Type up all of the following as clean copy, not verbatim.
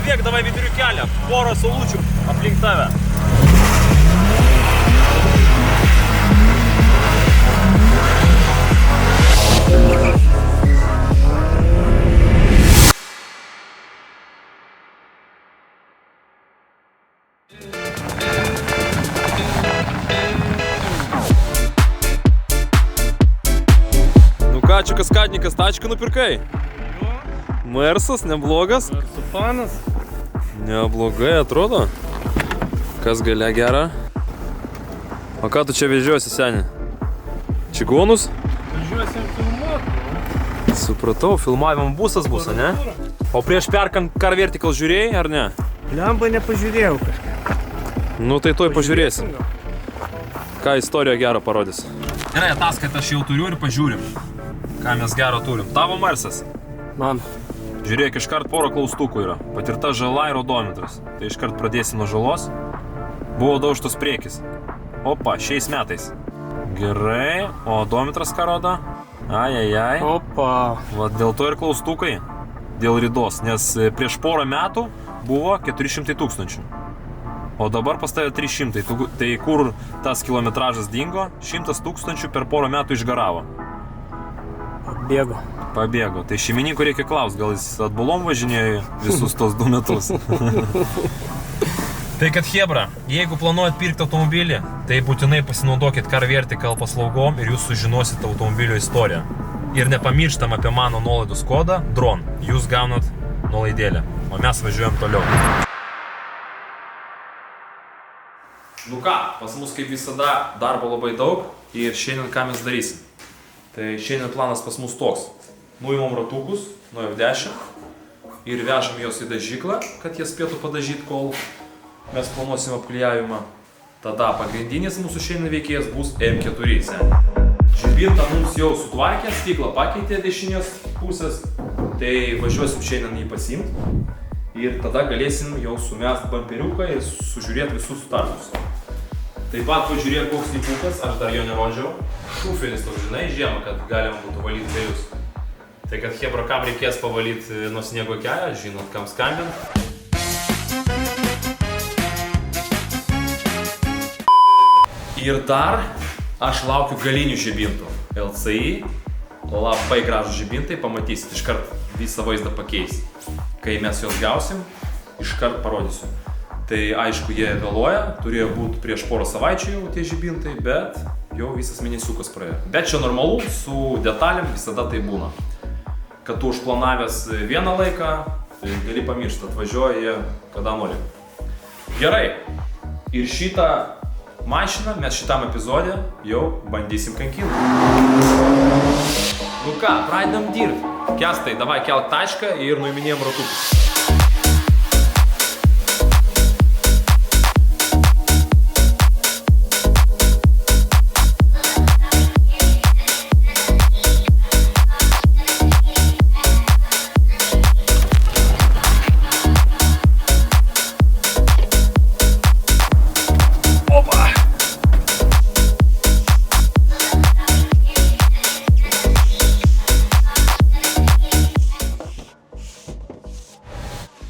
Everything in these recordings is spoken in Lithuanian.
Stovėk, davai vidurių kelią, porą saulučių aplink tave. Nu ką, čia kaskadnikas, tačką nupirkai? Mersas, neblogas? Mersų fanas. Neblogai atrodo. Kas galia gera? O ką tu čia vežiosi, seni? Čigonus? Važiuosim filmuoti. Supratau, filmavimo busas bus, ne? O prieš perkant Car Vertical žiūrėjai, ar ne? Lemba nepažiūrėjau kažką. Nu tai toj pažiūrėsim. Ką istorija gero parodys. Gerai, ataskaitą aš jau turiu ir pažiūrim. Ką mes gero turim. Tavo Mersas. Man. Žiūrėk, iškart poro klaustukų yra. Patirta žala ir odometras. Tai iškart pradėsi nuo žalos. Buvo daužtas priekis. Opa, šiais metais. Gerai, o odometras ką rodo? Ajajaj. Opa. Va dėl to ir klaustukai. Dėl ridos, nes prieš porą metų buvo 400 000. O dabar pas tave 300. Tai kur tas kilometražas dingo, 100 000 per porą metų išgaravo. Pabėgo. Tai šeimininkų reikia klaust, gal jis atbulom važinėjo visus tos 2 metus. Tai kad Hebra, jeigu planuojat pirkti automobilį, tai būtinai pasinaudokit Car Vertical paslaugom ir jūs sužinosit automobilio istoriją. Ir nepamirštam apie mano nuolaidos kodą DRON. Jūs gaunat nuolaidėlę, o mes važiuojam toliau. Nu ką, pas mus kaip visada darbo labai daug ir šiandien ką mes darysim. Tai šiandien planas pas mus toks. Nuimam ratukus nuo F10 ir vežam juos į dažyklą, kad jie spėtų padažyti, kol mes planuosim apklijavimą. Tada pagrindinis mūsų šiandien veikėjas bus M4. Žibintą mums jau sutvarkė, stiklą pakeitė dešinės pusės, tai važiuosim šiandien jį pasiimti. Ir tada galėsim jau sumest bamperiuką ir sužiūrėti visus startus. Taip pat pažiūrėk, koks tipukas, aš dar jo nerodžiau. Šufelis toks, žinai, žiemą, kad galima būtų valyti kelius. Tai kad Hebra, kam reikės pavalyti nuo sniego kelią, žinot, kam skambint. Ir dar aš laukiu galinių žibintų. LCI, labai gražų žibintai, pamatysit, iškart visą vaizdą pakeis. Kai mes juos gausim, iškart parodysiu. Tai aišku, jie vėluoja, turėjo būti prieš porą savaičių jau tie žibintai, bet jau visas mėnesiukas praėjo. Bet čia normalu, su detalėm visada tai būna. Kad tu užplanavęs vieną laiką, tai gali pamiršti, atvažiuoja jie kada nori. Gerai, ir šitą mašiną mes šitam epizode jau bandysim kankinti. Nu ką, pradedam dirbti. Kestai, davai kelk tašką ir nuiminėjom ratukus.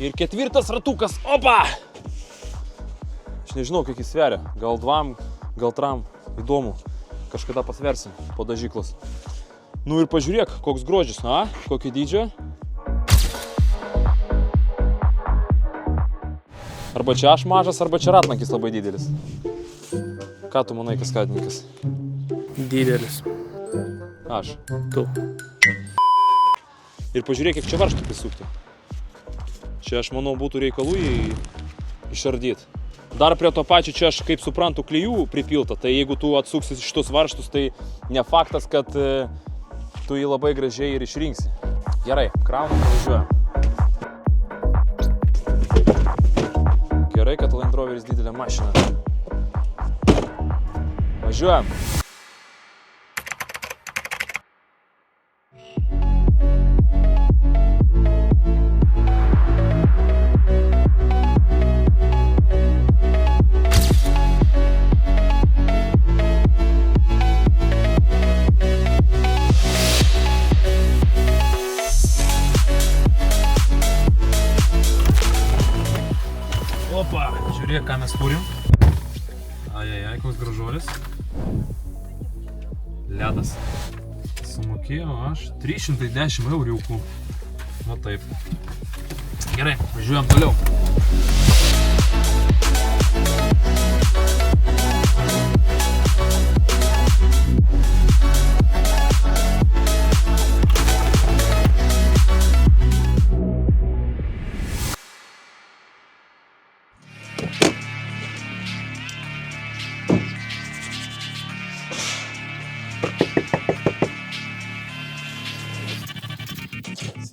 Ir ketvirtas ratukas, opa! Aš nežinau, kiek jis sveria, gal 2, gal 3, įdomu, kažkada pasversim po dažyklos. Nu ir pažiūrėk, koks grožis, na, kokį dydžio. Arba čia aš mažas, arba čia ratlankis labai didelis. Ką tu manai, kaskadininkas? Didelis. Aš. Tu. Ir pažiūrėk, kiek čia varžtų prisukti. Čia, aš manau, būtų reikalų išardyti. Dar prie to pačio čia, aš kaip suprantu, klijų pripilta. Tai jeigu tu atsuksi šitus varžtus, tai ne faktas, kad tu jį labai gražiai ir išrinksi. Gerai, kraunam ir važiuojam. Gerai, kad Land Roveris didelė mašina. Važiuojam. žiūrėk, ką mes turim. Ajajaj, koks gražuolis. Ledas. Sumokėjau aš 310 euriukų. Va taip. Gerai, važiuojam toliau.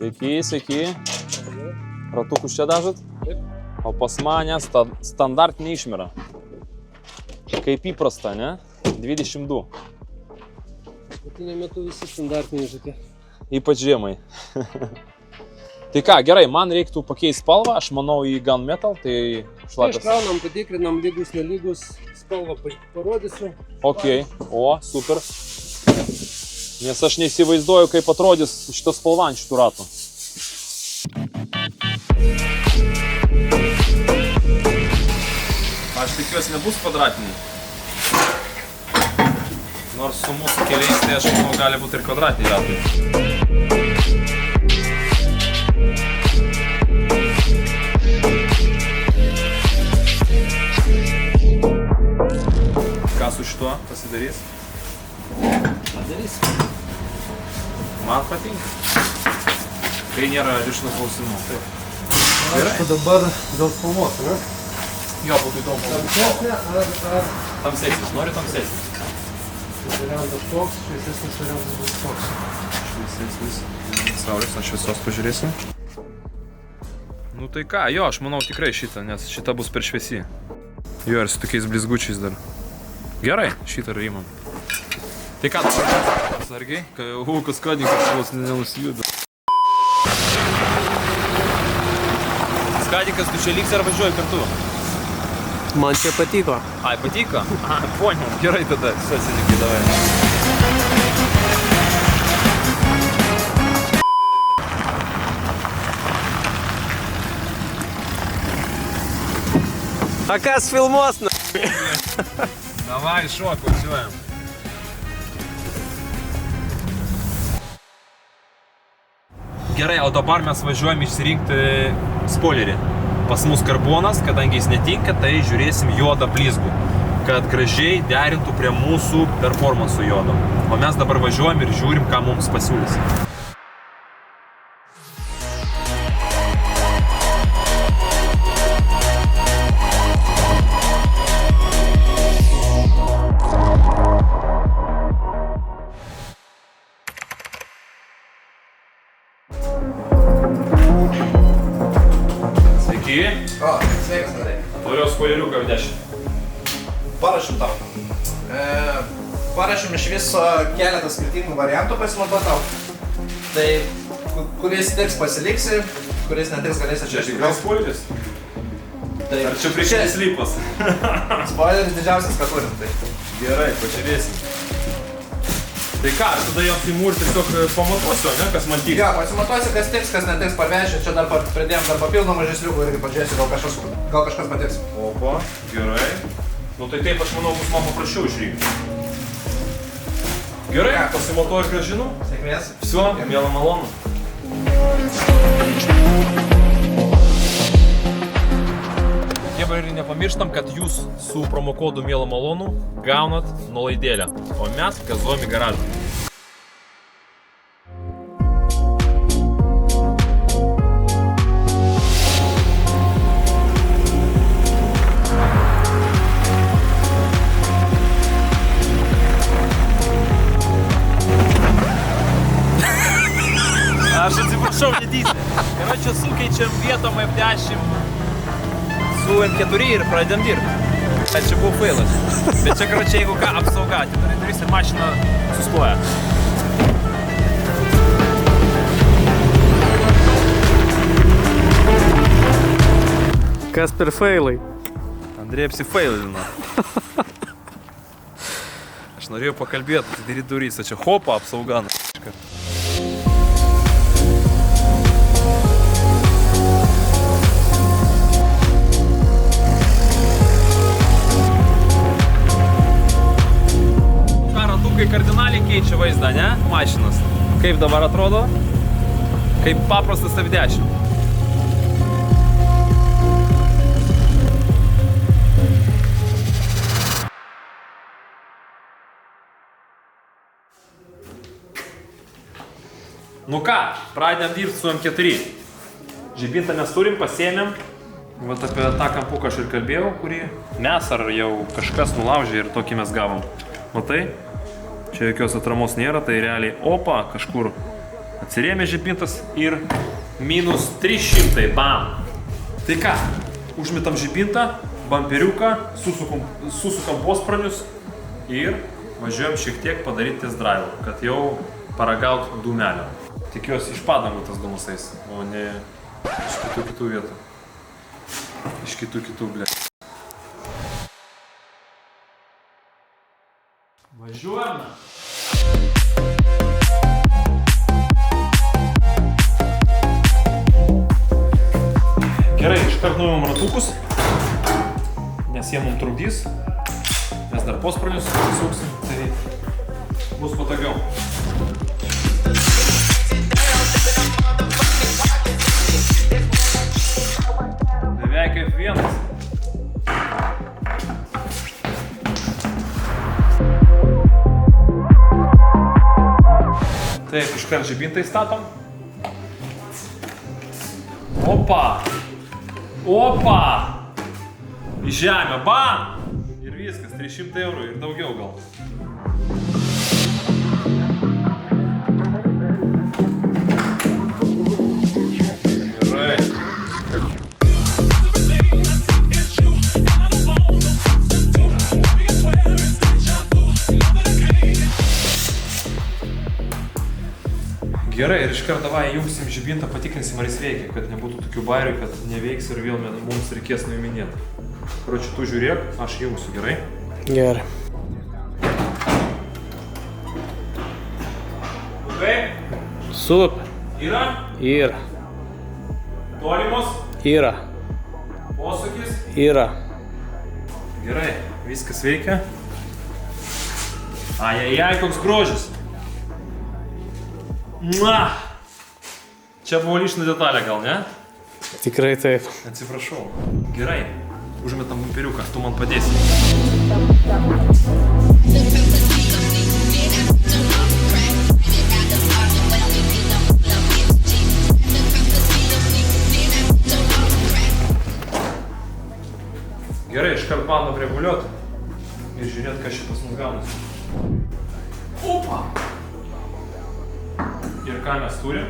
Sveiki, sveiki. Ratukus čia dažat? Taip. O pas mane standartinė išmera. Kaip įprasta, ne? 22. Paskutiniu metu visi standartiniai žakia. Ypač žiemai. Tai ką, gerai, man reiktų pakeisti spalvą, aš manau į gunmetal, tai šlakas. Iškraunam, patikrinam lygus, nelygus, spalvą parodysiu. Ok, o, super. Nes aš neįsivaizduoju, kaip atrodys šitas spalva ant šitų ratų. Aš tikiuosi nebus kvadratiniai. Nors su mūsų keliais, tai aš manau, gali būti ir kvadratiniai ratai. Ką su šituo pasidarys? Padarys. Man patinka. Kai nėra rišlų klausimų. Taip. Aišku, dabar dėl spalvos, ne? Jo, būtų įdomu. Tamsesnė ar... Tamsesnis, noriu tamsesnis. Variantas toks, šviesesnis variantas bus toks. Šviesesnis. Saulės ant šviesos pažiūrėsim. Nu tai ką, jo, aš manau tikrai šitą, nes šita bus per šviesi. Jo, ir su tokiais blizgučiais dar. Gerai, šitą ir įmam. Tai ką dabar? Sargiai, kai Lukas Kadininkas vos nenusijuda. Kadininkas, tu čia liksi ar važiuoji kartu? Man čia patiko. Ai, patiko? Aha, poņiau. Gerai tada, sasininkai, davai. A kas filmuos, na? Davai, šok, važiuojam. Gerai, o dabar mes važiuojam išsirinkti spoilerį. Pas mus karbonas, kadangi jis netinka, tai žiūrėsim juodą blizgų, kad gražiai derintų prie mūsų performansų juodo. O mes dabar važiuojam ir žiūrim, ką mums pasiūlys. O, sveikas, Andrei. Turiu spoileriuką 10. Parašym tau. Parašym iš viso keletą skirtingų variantų pasinaudoti tau. Tai kuris tiks pasiliksi, kuris netiks galėsi atvežti. Gal spoileris? Tai Ar čia priešinis lypas? Spoileris didžiausias, ką turim. Tai. Gerai, pažiūrėsim. Tai ką, aš tada jos įmūr tiesiog pamatuosiu, ne, kas man tyk? Jo, pasimatuosi, kas tiks, kas netiks, parveši. Čia dar pridėjom dar papildomą žaisliukų irgi pažiūrėsiu, gal kažkas patiks. Opa, gerai. Nu tai taip, aš manau, bus man paprasčiau išrinkti. Gerai, pasimatuoju ir grąžinu. Sėkmės. Всё, mielą malonu. Ir nepamirštam, kad jūs su promokodu mielą malonų gaunat nuolaidėlę, o mes gazuojam į garažą. Aš atsiprašau, nedysnė. Короче, sukeičiam vietom F10 su M4 ir pradedam dirbti. Tai čia buvo failas. Bet čia, короче, jeigu ką, apsauga, atidarai duris ir mašina sustoja. Kas per failai? Andrei apsifailino. Aš norėjau pakalbėti, atidarai duris, o čia hopa apsauga. Žibintukai kardinaliai keičia vaizdą, ne? Mašinas. Kaip dabar atrodo? Kaip paprastas F10. Nu ką, pradedam dirbti su M4. Žibintą mes turim, pasiėmėm. Vat apie tą kampuką aš ir kalbėjau, kurį mes ar jau kažkas nulaužė ir tokį mes gavom. Matai, čia jokios atramos nėra, tai realiai opa, kažkur atsirėmė žibintas ir minus 300, bam. Tai ką, užmetam žibintą, bamperiuką, susukam pospranius ir važiuojam šiek tiek padaryti test drive, kad jau paragaut dūmelio. Tikiuosi iš padangų tas dūmusais, o ne iš kitų vietų. Iš kitų, ble. Važiuojame. Gerai, iškart nuimam ratukus, nes jie mums trukdys. Mes dar pospranius susuksim, tai bus patogiau. Beveik kaip vienas. Taip, iškart žibintai statom. Opa! Opa! Į žemę, bam! Ir viskas, 300 eurų ir daugiau gal. Gerai, ir iškart davai įjungsim žibintą, patikrinsim, ar jis veikia, kad nebūtų tokių bairių, kad neveiks ir vėl mums reikės nuiminėti. Karoči, tu žiūrėk, aš įjungsiu, gerai? Gerai. Kaip? Super. Yra? Yra. Tolimos? Yra. Posūkis? Yra. Gerai, viskas veikia. Ajajaj, koks grožis. Mua! Čia buvo lyšna detalė gal, ne? Tikrai taip. Atsiprašau. Gerai, užmetam bumperiuką, tu man padėsi. Gerai, iškart bandom reguliuoti ir žiūrėt, kas šitas mums gaunasi. Opa! Ir ką mes turim?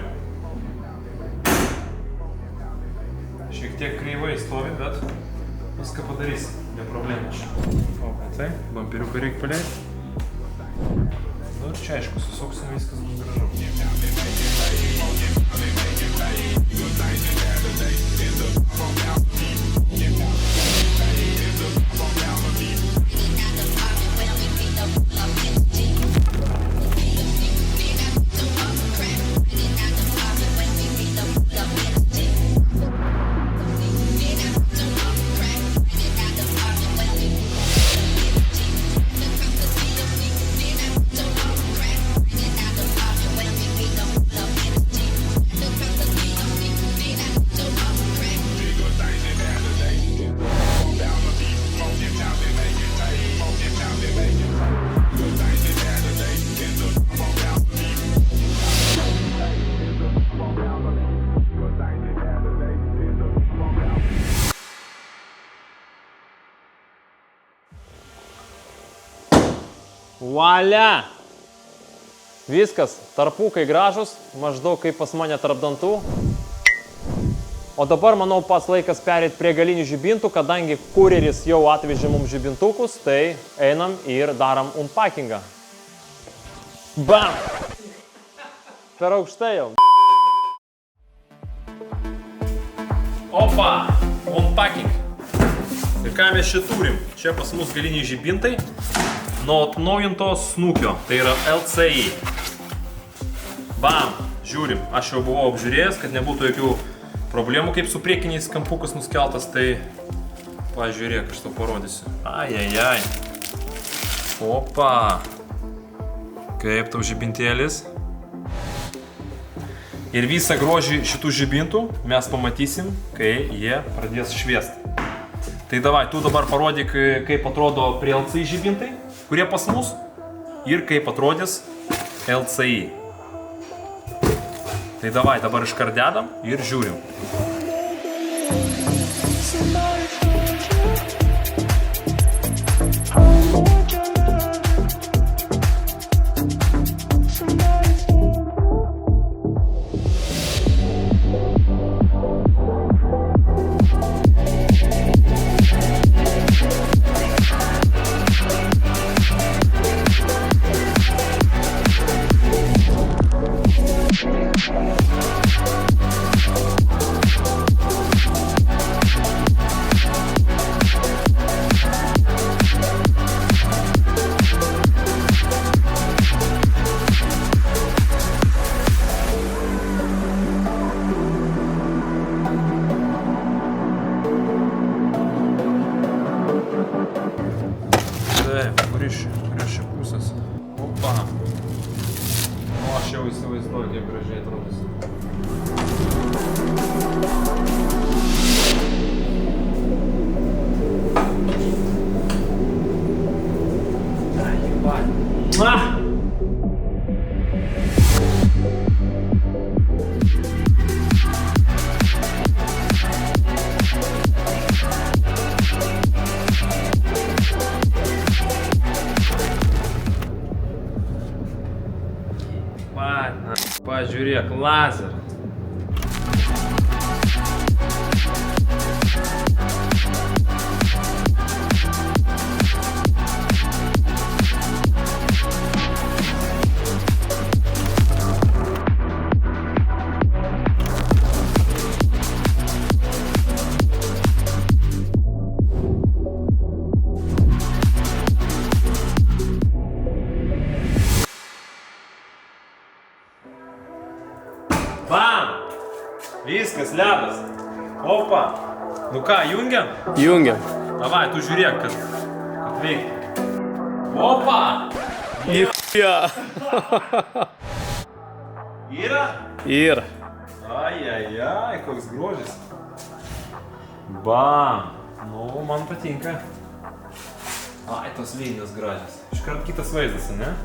Šiek tiek kreivai stovi, bet viską padarysim, ne problema. O, tai, bamperiuką reikia paleisti. Nu ir čia aišku, susuksim, viskas bus gražu. Valia! Viskas, tarpukai gražus, maždaug kaip pas mane tarp dantų. O dabar, manau, pats laikas perėti prie galinių žibintų, kadangi kurjeris jau atvežė mums žibintukus, tai einam ir darom unpackingą. Bam! Per aukštai jau. Opa! Unpacking. Ir ką mes čia turim? Čia pas mus galiniai žibintai. Nuo atnaujinto snukio, tai yra LCI. Bam, žiūrim, aš jau buvau apžiūrėjęs, kad nebūtų jokių problemų, kaip su priekiniais kampukas nuskeltas, tai pažiūrėk, aš tau parodysiu. Ajajaj. Opa. Kaip tau žibintėlis. Ir visą grožį šitų žibintų mes pamatysim, kai jie pradės šviesti. Tai davai, tu dabar parodyk, kaip atrodo prie LCI žibintai, kurie pas mus, ir kaip atrodys LCI. Tai davai, dabar iškart dedam ir žiūrim. Kurios čia pusės. Opa. O, aš jau įsivaizduoju, kaip gražiai atrodys. Pažiūrėk, lazeras. Bam! Viskas, ledas. Opa. Nu ką, jungiam? Jungiam. Davai, tu žiūrėk, kad veiktų. Opa! Įja. Yra? Ir. Ai, koks grožis. Bam! Nu, man patinka. Ai, tos linijos gražios. Iškart kitas vaizdas, ne?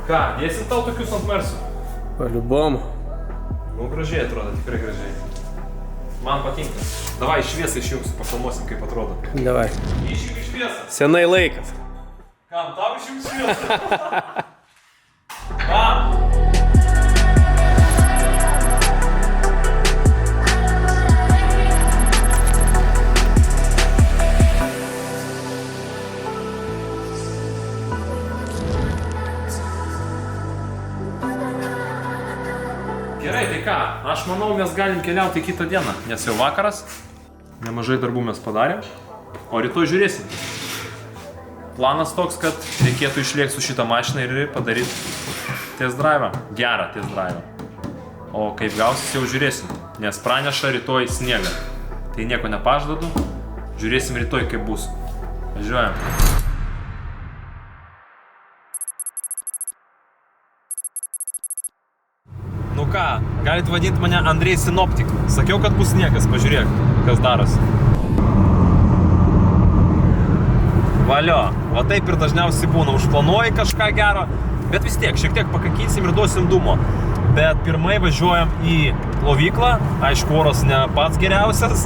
Ką, dėsim tau tokius ant mersų? Paliubom. Nu, gražiai atrodo, tikrai gražiai. Man patinka. Davai, šviesą išjungsiu, pafilmuosim, kaip atrodo. Davai. Išjungi šviesą. Senai laikas. Kam, tau išjungi šviesą? Bam! Gerai, tai ką, aš manau, mes galim keliauti kitą dieną, nes jau vakaras, nemažai darbų mes padarėm, o rytoj žiūrėsim. Planas toks, kad reikėtų išlėkti su šitą mašiną ir padaryti test drive'ą, gerą test drive'ą. O kaip gausis, jau žiūrėsim, nes praneša rytoj sniegą. Tai nieko nepažadu, žiūrėsim rytoj, kaip bus. Važiuojam. Nu ką, galit vadinti mane Andrei Sinoptik. Sakiau, kad bus sniegas, pažiūrėk, kas darosi. Valio, va taip ir dažniausiai būna, užplanuoji kažką gero, bet vis tiek, šiek tiek pakakysim ir duosim dūmo. Bet pirmai važiuojam į plovyklą, aišku, oras ne pats geriausias,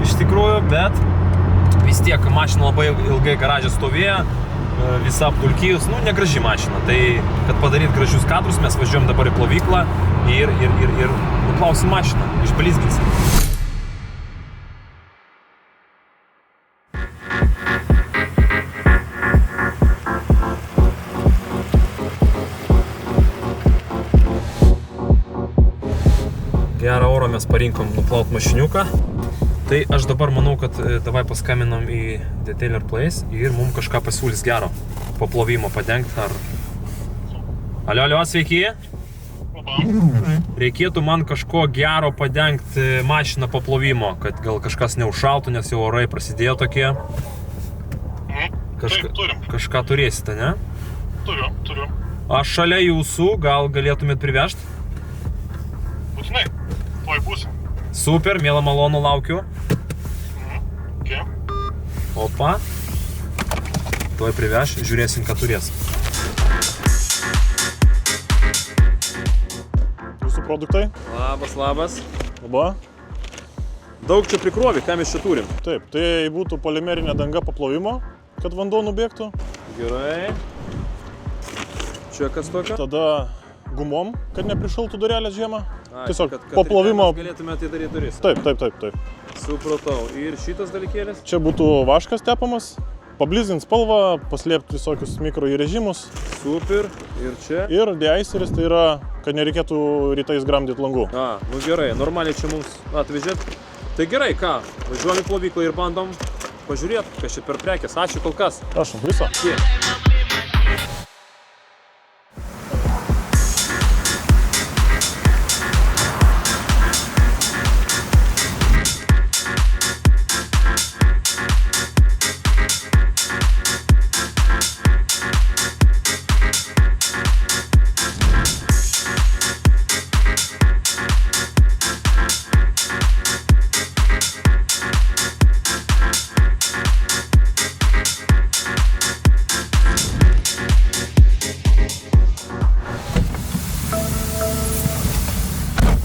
iš tikrųjų, bet vis tiek mašina labai ilgai garaže stovėjo, visa apdulkijus, nu, negraži mašina. Tai, kad padaryt gražius kadrus, mes važiuojam dabar į plovyklą ir nuplausim mašiną, išblizginsim. Gerą orą mes parinkom nuplaut mašiniuką. Tai aš dabar manau, kad davai paskambinam į Detailer Place ir mums kažką pasiūlys gero. Po plovimo padengti ar... Alio, sveiki? Reikėtų man kažko gero padengti mašiną po plovimo, kad gal kažkas neužšaltų, nes jau orai prasidėjo tokie. Taip, turim. Kažką turėsite, ne? Turiu. Aš šalia jūsų, gal galėtumėt privežti? Būtinai, tuoj būsiu. Super, mėla malonu, laukiu. Okay. Opa. Tuoj priveš, žiūrėsim, ką turės. Jūsų produktai? Labas, labas. Labą. Daug čia prikrovė, ką mes čia turim? Taip, tai būtų polimerinė danga paplovimo, kad vanduo nubėgtų. Gerai. Čia kas tokio? Tada gumom, kad neprišaltų durelės žiemą. Ai, Tiesiog kad po plovimo. galėtume atidaryti duris. Taip. Supratau. Ir šitas dalykėlis? Čia būtų vaškas tepamas, pablizint spalvą, paslėpti visokius mikro įrežimus. Super. Ir čia? Ir deiseris, tai yra, kad nereikėtų rytais gramdyti langų. Nu gerai, normaliai čia mums atvežėt. Tai gerai, ką? Važiuojam į plovyklą ir bandom pažiūrėti, kas čia per prekės. Ačiū kol kas. Prašom, viso.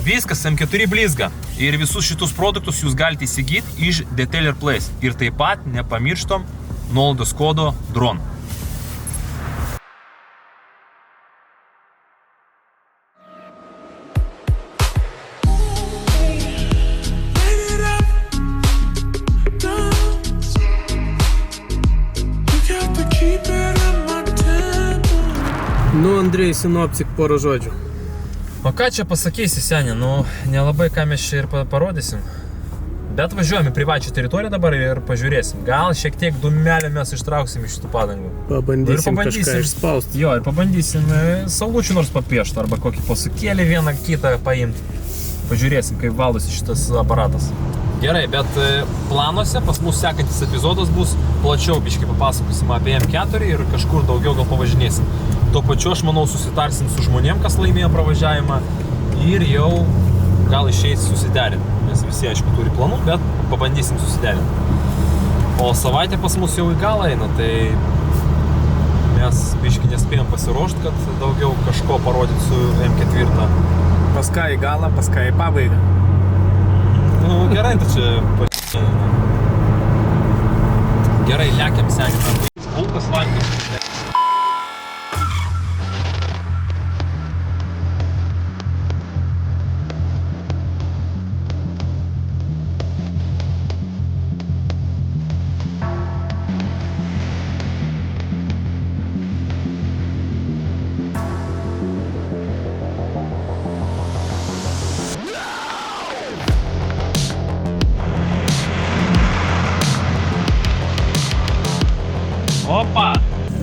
Viskas, M4 blizga. Ir visus šitus produktus jūs galite įsigyti iš Detailer Place. Ir taip pat nepamirštom nuolaidos kodo DRON. Nu, Andrei, sinoptik, porą žodžių. O ką čia pasakysi, seni, nelabai ką mes čia ir parodysim. Bet važiuojame į privačią teritoriją dabar ir pažiūrėsim. Gal šiek tiek dūmelio mes ištrauksim iš šitų padangų. Pabandysim kažką išspausti. Jo, ir pabandysim saulučių nors papiešti, arba kokį posūkėlį vieną kitą paimti. Pažiūrėsim, kaip valdosi šitas aparatas. Gerai, bet planuose pas mus sekantis epizodas bus plačiau, biškai papasakosim apie M4 ir kažkur daugiau gal pavažinėsim. Tuo pačiu, aš manau, susitarsim su žmonėm, kas laimėjo pravažiavimą ir jau gal išeis susiderinti. Nes visi, aišku, turi planų, bet pabandysim susiderinti. O savaitė pas mus jau į galą eina, tai mes biškai nespėjom pasiruošti, kad daugiau kažko parodyti su M4. Pas ką į galą, pas ką į pabaigą. Nu, gerai, tai čia... Gerai, lekiam, segiam. Pulkas valgys. Opa,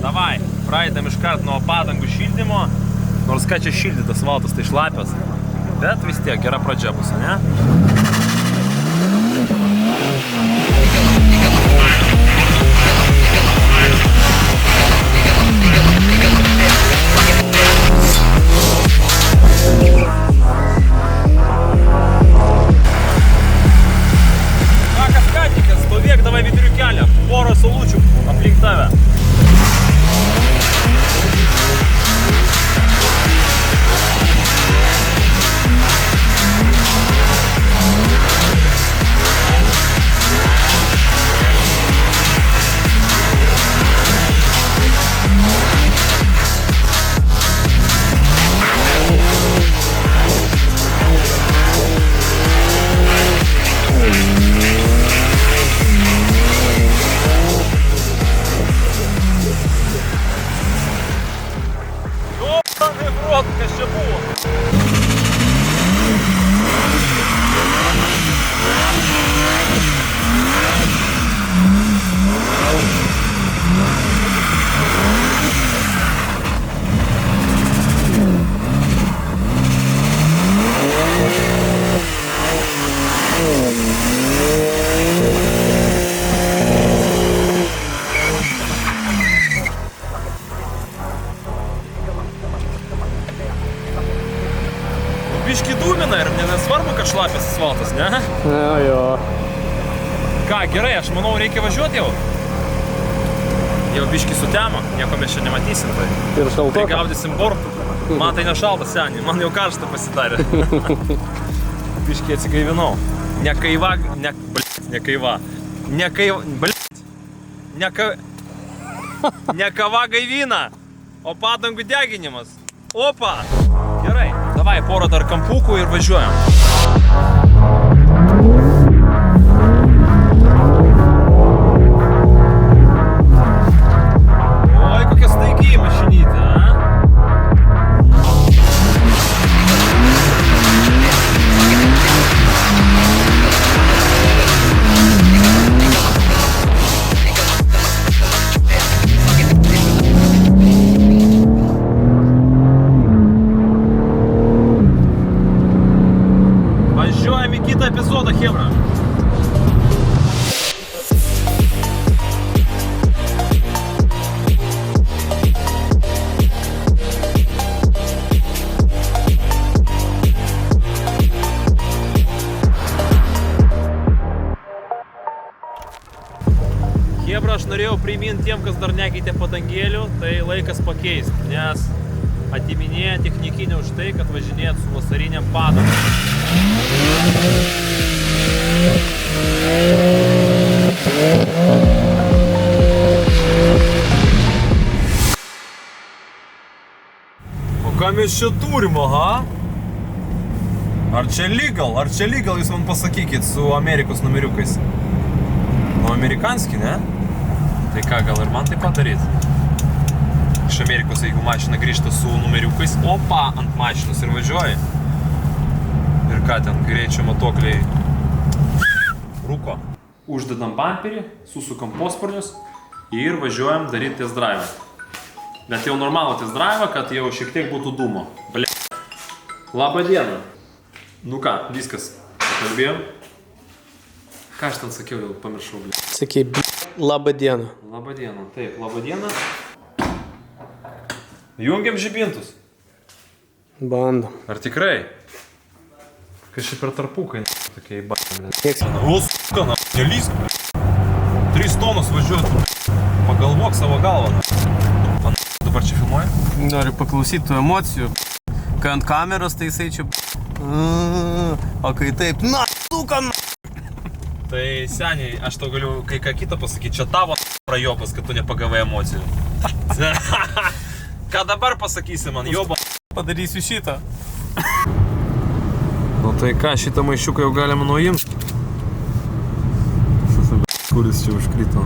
davai, praeidam iškart nuo padangų šildymo, nors ką čia šildytas valtas, tai šlapias, bet vis tiek gera pradžia bus, ne? Kaskadnikas, stovėk davai vidurių kelią, porą saulučių aplink tave. dūmina ir nesvarbu, kad šlapės asfaltas, ne? Jo. Ką, gerai, aš manau, reikia važiuoti jau. Jau biški sutemo, nieko mes čia nematysim. Ir Tai šalto. gaudysim bortų. Man tai nešalta, seniai, man jau karšta pasidarė. Biški atsigaivinau. Nekaiva, ne kava gaivina, o padangų deginimas. Opa! Gerai, davai porą dar kampukų ir važiuojam. Oi, kokia staigi mašinytė, a? Važiuojam į kitą epizodą, chebra. Chebra, aš norėjau priminti tiem, kas dar nekeitė padangėlių, tai laikas pakeisti, nes atiminėja technikinį už tai, kad važinėt su vasariniam padangom. O ką mes čia turim, aha? Ar čia legal, jūs man pasakykit su Amerikos numeriukais? Nu, amerikanski, ne? Tai ką, gal ir man taip padaryt? Iš Amerikos, jeigu mašina grįžta su numeriukais, opa, ant mašinos ir važiuoji. Ir ką ten, greičio matuokliai rūko. Uždedam bamperį, susukam posparnius ir važiuojam daryti test drive. Bet jau normalų test drive, kad jau šiek tiek būtų dūmo. Ble. Labą dieną. Nu ką, viskas. Kalbėjom. Ką aš ten sakiau, jau pamiršau, ble. Sakei, labą dieną. Labą dieną, taip, labą dieną. Jungiam žibintus. Bandom. Ar tikrai? Kažkaip per tarpukai, tokia į baimę. Nieks. O, suka, nelysk. 3 tonus važiuotų. Pagalvok savo galvą. Man dabar čia filmuoja? Noriu paklausyti tų emocijų. Kai ant kameros, tai jisai čia... O kai taip, na, suka, na. Tai seniai, aš tau galiu kai ką kitą pasakyti. Čia tavo prajopas, kad tu nepagavai emocijų. Ką dabar pasakysi man, joba? Padarysiu šitą. Nu tai ką, šitą maišiuką jau galima nuimti? Kuris čia užkrito?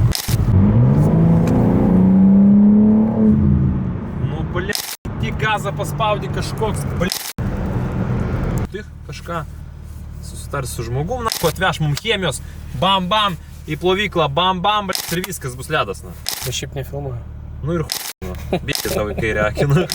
Nu, ble, tik gazą paspaudė kažkoks, ble. Tik kažką susitarsi su žmogum, na, atveš mum chemijos, bam bam, į plovyklą, bam bam, ble, ir viskas bus ledas, na. Aš šiaip nefilmuoju. Nu ir bėgti tavo į kairę akiną.